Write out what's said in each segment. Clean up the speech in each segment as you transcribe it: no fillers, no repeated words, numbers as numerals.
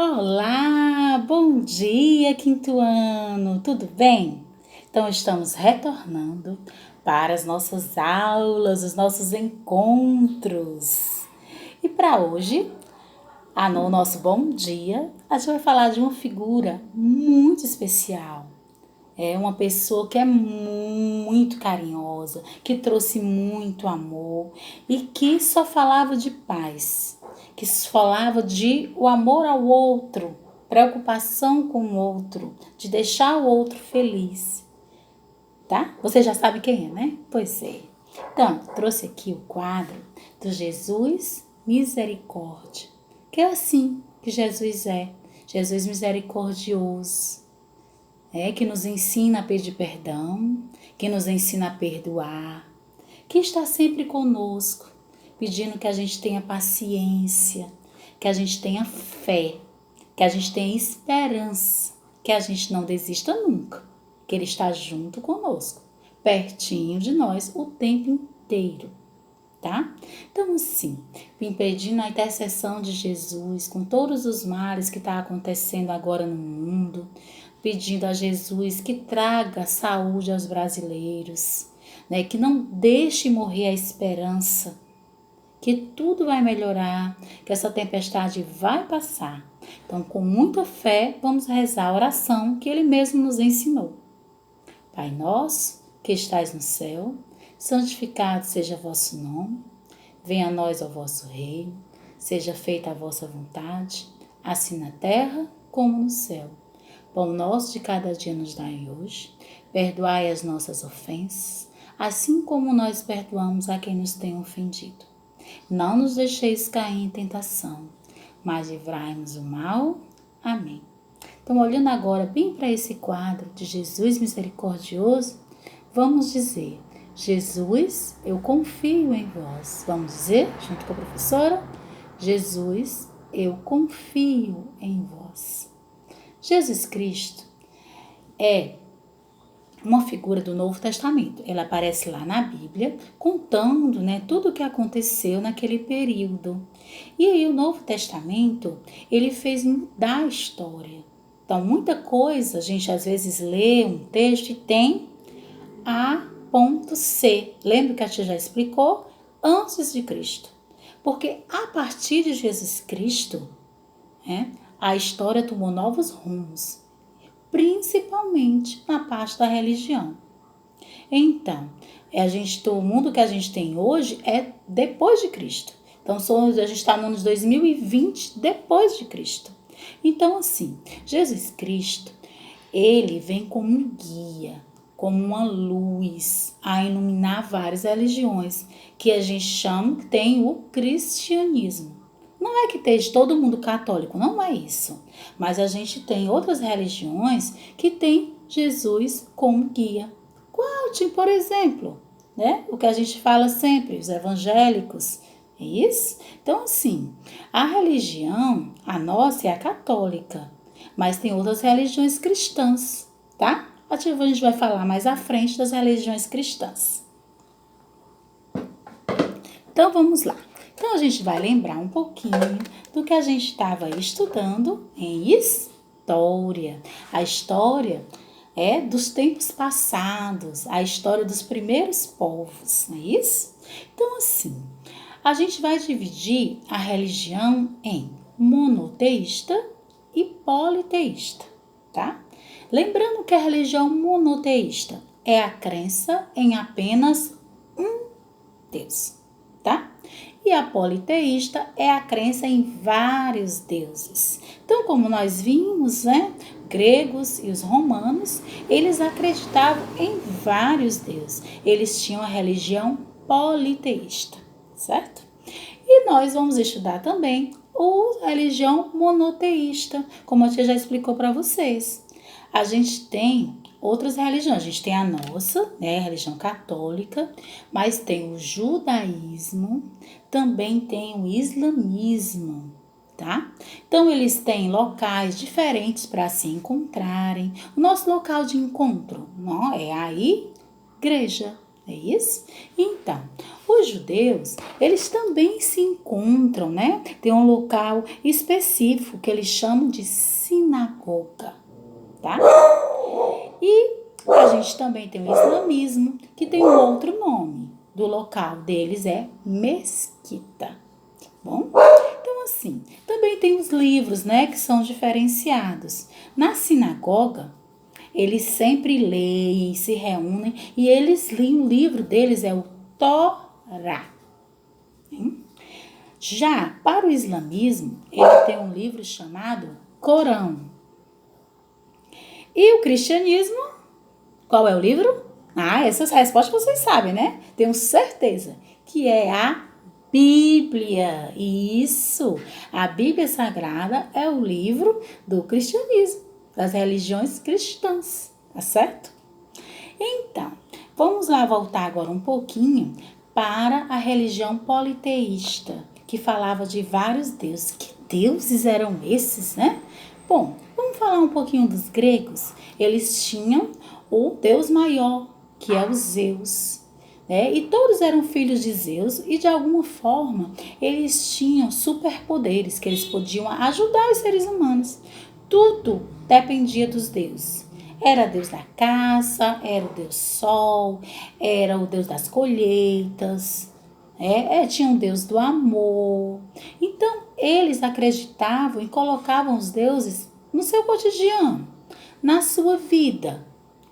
Olá, bom dia, quinto ano, tudo bem? Então, estamos retornando para as nossas aulas, os nossos encontros. E para hoje, no nosso bom dia, a gente vai falar de uma figura muito especial. É uma pessoa que é muito carinhosa, que trouxe muito amor e que só falava de paz, que falava de o amor ao outro, preocupação com o outro, de deixar o outro feliz, tá? Você já sabe quem é, né? Pois é. Então, trouxe aqui o quadro do Jesus Misericórdia, que é assim que Jesus é. Jesus misericordioso, que nos ensina a pedir perdão, que nos ensina a perdoar, que está sempre conosco, pedindo que a gente tenha paciência, que a gente tenha fé, que a gente tenha esperança, que a gente não desista nunca, que Ele está junto conosco, pertinho de nós o tempo inteiro, tá? Então, assim, vim pedindo a intercessão de Jesus com todos os males que está acontecendo agora no mundo, pedindo a Jesus que traga saúde aos brasileiros, né? Que não deixe morrer a esperança, que tudo vai melhorar, que essa tempestade vai passar. Então, com muita fé, vamos rezar a oração que Ele mesmo nos ensinou. Pai nosso, que estais no céu, santificado seja vosso nome, venha a nós o vosso reino, seja feita a vossa vontade, assim na terra como no céu. Pão nosso de cada dia nos dai hoje, perdoai as nossas ofensas, assim como nós perdoamos a quem nos tem ofendido. Não nos deixeis cair em tentação, mas livrai-nos do mal. Amém. Então, olhando agora bem para esse quadro de Jesus misericordioso, vamos dizer: Jesus, eu confio em vós. Vamos dizer, junto com a professora: Jesus, eu confio em vós. Jesus Cristo é uma figura do Novo Testamento. Ela aparece lá na Bíblia, contando, tudo o que aconteceu naquele período. E aí o Novo Testamento, ele fez mudar a história. Então, muita coisa, a gente às vezes lê um texto e tem A.C. Lembra que a tia já explicou? Antes de Cristo. Porque a partir de Jesus Cristo, a história tomou novos rumos, principalmente na parte da religião. Então, o mundo que a gente tem hoje é depois de Cristo. Então, a gente está no ano de 2020 depois de Cristo. Então, assim, Jesus Cristo, ele vem como um guia, como uma luz a iluminar várias religiões que a gente chama, que tem o cristianismo. Não é que esteja todo mundo católico, não é isso. Mas a gente tem outras religiões que tem Jesus como guia. Qual, por exemplo, o que a gente fala sempre, os evangélicos, é isso? Então, assim, a religião, a nossa é a católica, mas tem outras religiões cristãs, tá? A gente vai falar mais à frente das religiões cristãs. Então, vamos lá. Então, a gente vai lembrar um pouquinho do que a gente estava estudando em história. A história é dos tempos passados, a história dos primeiros povos, não é isso? Então, assim, a gente vai dividir a religião em monoteísta e politeísta, tá? Lembrando que a religião monoteísta é a crença em apenas um Deus, tá? E a politeísta é a crença em vários deuses. Então, como nós vimos, gregos e os romanos, eles acreditavam em vários deuses. Eles tinham a religião politeísta, certo? E nós vamos estudar também a religião monoteísta, como a tia já explicou para vocês. A gente tem outras religiões, a gente tem a nossa, a religião católica, mas tem o judaísmo, também tem o islamismo, tá? Então, eles têm locais diferentes para se encontrarem. O nosso local de encontro é a igreja, É isso? Então, os judeus, eles também se encontram, né? Tem um local específico que eles chamam de sinagoga, tá? E a gente também tem o islamismo, que tem um outro nome. Do local deles é mesquita, tá bom? Então, assim, também tem os livros, né, que são diferenciados. Na sinagoga, eles sempre leem, se reúnem e eles leem, o livro deles é o Torá. Hein? Já para o islamismo, ele tem um livro chamado Corão. E o cristianismo, qual é o livro? Essas respostas vocês sabem, né? Tenho certeza que é a Bíblia. Isso! A Bíblia Sagrada é o livro do cristianismo, das religiões cristãs, tá certo? Então, vamos lá voltar agora um pouquinho para a religião politeísta, que falava de vários deuses. Que deuses eram esses, né? Bom, vamos falar um pouquinho dos gregos. Eles tinham o deus maior, que é o Zeus, né? E todos eram filhos de Zeus e de alguma forma eles tinham superpoderes que eles podiam ajudar os seres humanos. Tudo dependia dos deuses. Era Deus da caça, era o Deus Sol, era o Deus das colheitas, tinha um Deus do amor. Então, eles acreditavam e colocavam os deuses no seu cotidiano, na sua vida.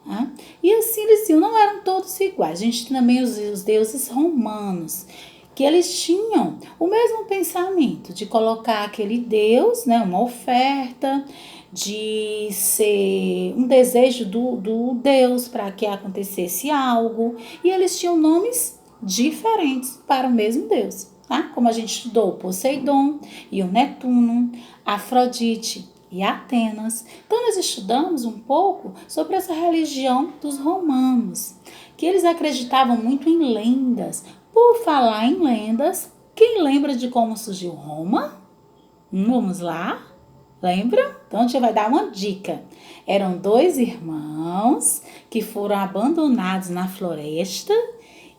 Tá? E assim eles diziam, não eram todos iguais. A gente tem também os deuses romanos, que eles tinham o mesmo pensamento de colocar aquele Deus, né, uma oferta, de ser um desejo do Deus para que acontecesse algo. E eles tinham nomes diferentes para o mesmo Deus, tá? Como a gente estudou o Poseidon e o Netuno, Afrodite e Atenas. Então, nós estudamos um pouco sobre essa religião dos romanos, que eles acreditavam muito em lendas. Por falar em lendas, quem lembra de como surgiu Roma? Vamos lá? Lembra? Então, a gente vai dar uma dica. Eram 2 irmãos que foram abandonados na floresta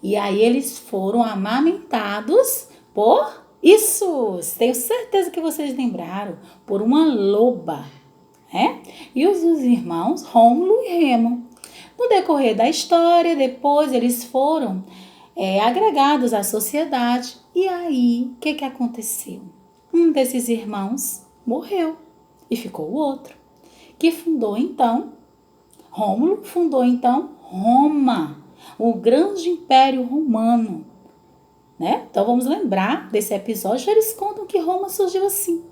e aí eles foram amamentados por isso. Tenho certeza que vocês lembraram, por uma loba, né? E os irmãos Rômulo e Remo. No decorrer da história, depois eles foram agregados à sociedade. E aí, o que aconteceu? Um desses irmãos morreu e ficou o outro, que fundou então, Rômulo fundou então Roma, o grande império romano, né? Então vamos lembrar desse episódio, eles contam que Roma surgiu assim,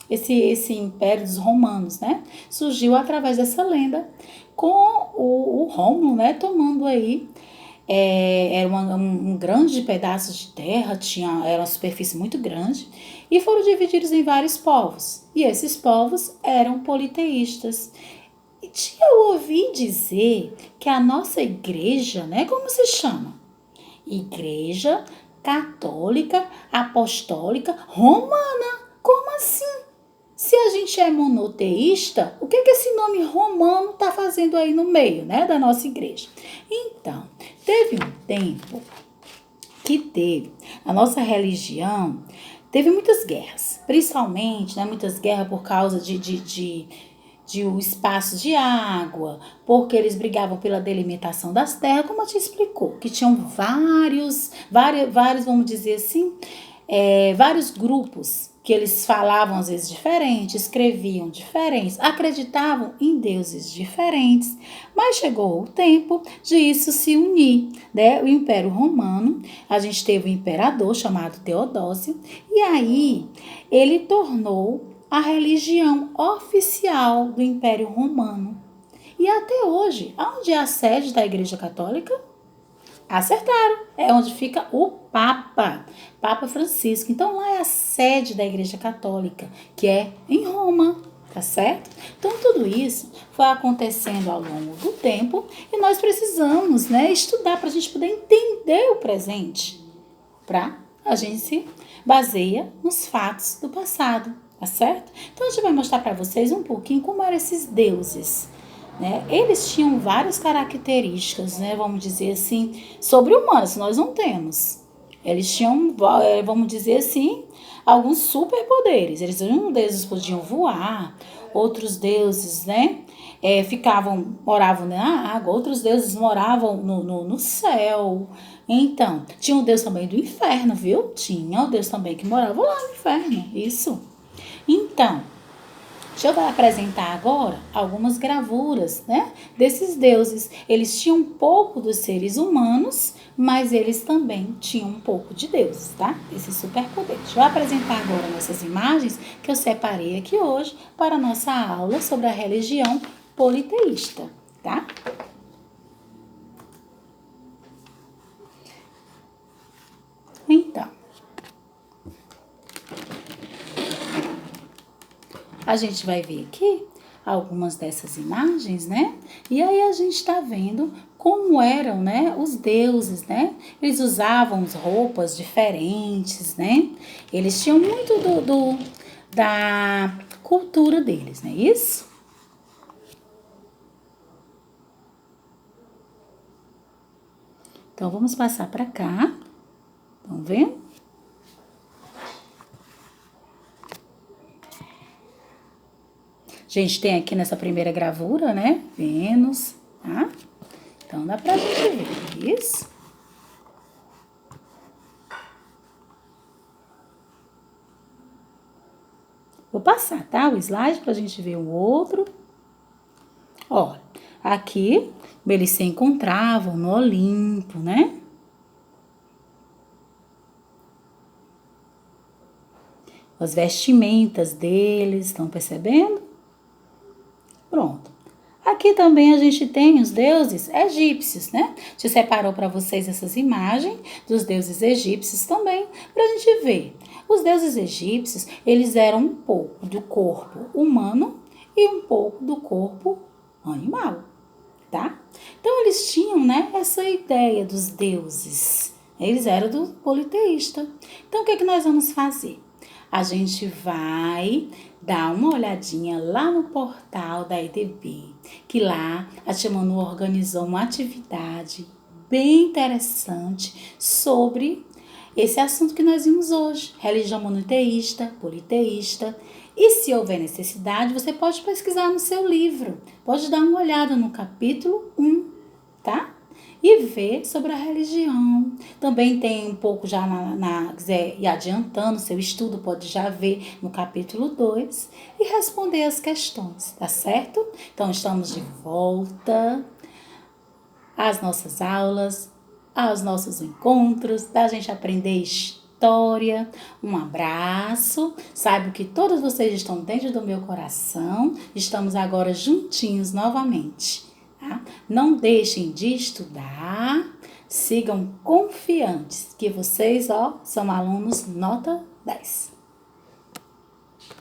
esse império dos romanos, né? Surgiu através dessa lenda, com o Rômulo, né, tomando aí era um grande pedaço de terra, era uma superfície muito grande, e foram divididos em vários povos. E esses povos eram politeístas. E eu ouvi dizer que a nossa igreja, né, como se chama? Igreja Católica Apostólica Romana. Como assim? Se a gente é monoteísta, o que esse nome romano está fazendo aí no meio, né, da nossa igreja? Então, teve um tempo que a nossa religião teve muitas guerras, principalmente, né, muitas guerras por causa de o espaço de água, porque eles brigavam pela delimitação das terras, como eu te explicou, que tinham vários, vamos dizer assim, vários grupos que eles falavam às vezes diferentes, escreviam diferentes, acreditavam em deuses diferentes, mas chegou o tempo de isso se unir, né? O Império Romano, a gente teve um imperador chamado Teodósio, e aí ele tornou a religião oficial do Império Romano. E até hoje, onde é a sede da Igreja Católica? Acertaram, é onde fica o Papa Francisco. Então lá é a sede da Igreja Católica, que é em Roma, tá certo? Então tudo isso foi acontecendo ao longo do tempo e nós precisamos, né, estudar para a gente poder entender o presente, a gente se baseia nos fatos do passado, tá certo? Então a gente vai mostrar para vocês um pouquinho como eram esses deuses. né? Eles tinham várias características, né? Vamos dizer assim, sobre-humanas, nós não temos. Eles tinham, vamos dizer assim, alguns superpoderes. Uns deuses podiam voar, outros deuses, né? Moravam na água, outros deuses moravam no céu. Então, tinha um deus também do inferno, viu? Tinha o deus também que morava lá no inferno, isso. Então, deixa eu apresentar agora algumas gravuras, né, desses deuses. Eles tinham um pouco dos seres humanos, mas eles também tinham um pouco de Deus, tá? Esse superpoder. Deixa eu apresentar agora nossas imagens que eu separei aqui hoje para a nossa aula sobre a religião politeísta, tá? Então, a gente vai ver aqui algumas dessas imagens, né? E aí a gente está vendo como eram, né, os deuses, né? Eles usavam roupas diferentes, né? Eles tinham muito da cultura deles, não é isso? Então, vamos passar para cá. Estão vendo? A gente tem aqui nessa primeira gravura, né? Vênus, tá? Então, dá pra gente ver isso. Vou passar, tá? O slide pra gente ver o outro. Ó, aqui eles se encontravam no Olimpo, né? As vestimentas deles, estão percebendo? Pronto. Aqui também a gente tem os deuses egípcios, né? Te separou para vocês essas imagens dos deuses egípcios também, para a gente ver. Os deuses egípcios, eles eram um pouco do corpo humano e um pouco do corpo animal, tá? Então, eles tinham, né, essa ideia dos deuses. Eles eram do politeísta. Então, o que é que nós vamos fazer? A gente vai dar uma olhadinha lá no portal da EDB, que lá a Tia Manu organizou uma atividade bem interessante sobre esse assunto que nós vimos hoje, religião monoteísta, politeísta. E se houver necessidade, você pode pesquisar no seu livro, pode dar uma olhada no capítulo 1, tá? E ver sobre a religião. Também tem um pouco já quiser ir adiantando seu estudo, pode já ver no capítulo 2 e responder as questões, tá certo? Então, estamos de volta às nossas aulas, aos nossos encontros, da gente aprender história. Um abraço. Saiba que todos vocês estão dentro do meu coração. Estamos agora juntinhos novamente. Tá? Não deixem de estudar, sigam confiantes que vocês, são alunos nota 10.